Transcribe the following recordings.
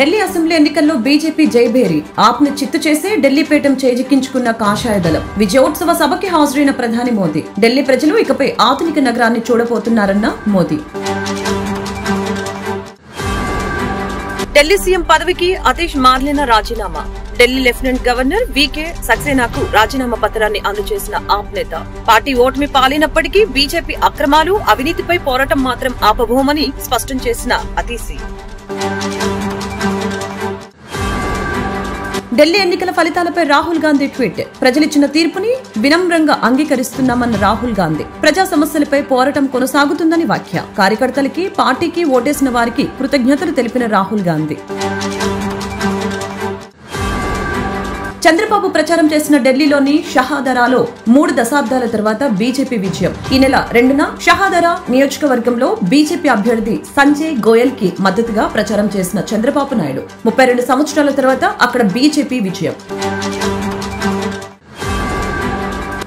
Delhi assembly ఎన్నికల్లో BJP Jayabheri ఆప్ను చిత్తు చేసి ఢిల్లీ పీఠం చేజిక్కించుకున్న కాషాయ దళం. విజయోత్సవ సభకి హాజరైన ప్రధాని మోదీ. ఢిల్లీ ప్రజలు ఇకపై ఆధునిక నగరాన్ని చూడబోతున్నారన్న మోదీ. ఢిల్లీ సీఎం పదవికి అతీష్ మార్లెనా రాజీనామా. ఢిల్లీ లెఫ్టినెంట్ గవర్నర్ వీకే సక్సేనాకు రాజీనామా పత్రాన్ని అందజేసిన ఆప్ నేత. పార్టీ ఓటమి పాలైనప్పటికీ బీజేపీ అక్రమాలు, అవినీతిపై పోరాటం మాత్రం ఆపబోమని స్పష్టం చేసిన అతీసి. ఢిల్లీ ఎన్నికల ఫలితాలపై రాహుల్ గాంధీ ట్వీట్. ప్రజలిచ్చిన తీర్పుని వినమ్రంగా అంగీకరిస్తున్నామన్న రాహుల్ గాంధీ. ప్రజా సమస్యలపై పోరాటం కొనసాగుతుందని వ్యాఖ్య. కార్యకర్తలకి, పార్టీకి ఓటేసిన వారికి కృతజ్ఞతలు తెలిపిన రాహుల్ గాంధీ. చంద్రబాబు ప్రచారం చేసిన ఢిల్లీలోని షహాదరాలో 3 దశాబ్దాల తర్వాత బీజేపీ విజయం. ఈ నెల 2న షహాదరా నియోజకవర్గంలో బీజేపీ అభ్యర్థి సంజయ్ గోయల్ కి మద్దతుగా ప్రచారం చేసిన చంద్రబాబు నాయుడు 32 సంవత్సరాల తర్వాత అక్కడ బీజేపీ విజయం.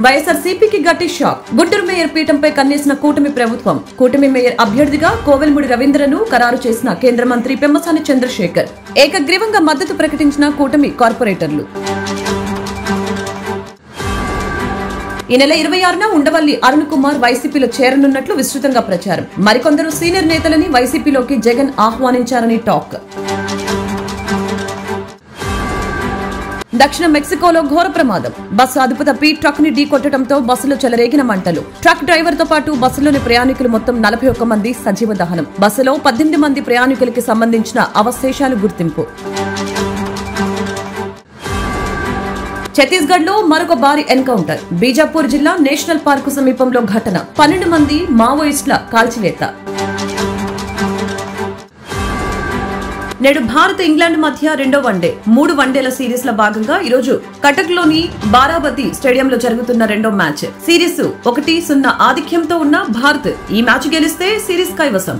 వైఎస్ఆర్సీపీకి గట్టి షాక్. గుంటూరు మేయర్ పీఠంపై కన్నేసిన కూటమి ప్రభుత్వం. కూటమి మేయర్ అభ్యర్థిగా కోవెలమూడి రవీంద్రను ఖరారు చేసిన కేంద్ర మంత్రి పెమ్మసాని చంద్రశేఖర్. ఏకగ్రీవంగా మద్దతు ప్రకటించిన కూటమి కార్పొరేటర్లు. ఈ నెల 26న ఉండవల్లి అరుణ్ కుమార్ వైసీపీలో చేరనున్నట్లు విస్తృతంగా ప్రచారం. మరికొందరు సీనియర్ నేతలని వైసీపీలోకి జగన్ ఆహ్వానించారని టాక్. దక్షిణ మెక్సికోలో ఘోర ప్రమాదం. బస్సు అదుపు తప్పి ట్రక్ ని ఢీకొట్టడంతో బస్సులో చెలరేగిన మంటలు. ట్రక్ డ్రైవర్ తో పాటు బస్సులోని ప్రయాణికులు మొత్తం 41 మంది సజీవ దహనం. బస్సులో 18 మంది ప్రయాణికులకి సంబంధించిన అవశేషాలు గుర్తింపు. ఛత్తీస్గఢ్ లో మరొక భారీ ఎన్కౌంటర్. బీజాపూర్ జిల్లా నేషనల్ పార్కు సమీపంలో ఘటన. 12 మంది మావోయిస్టుల కాల్చివేత. నేడు భారత్ ఇంగ్లాండ్ మధ్య 2వ వన్డే 3 వన్డేల సిరీస్ లో భాగంగా ఈరోజు కటక్ లోని బారాబతి స్టేడియంలో జరుగుతున్న 2వ మ్యాచ్. సిరీస్ 1-0 ఆధిక్యంతో ఉన్న భారత్ ఈ మ్యాచ్ గెలిస్తే సిరీస్ కైవసం.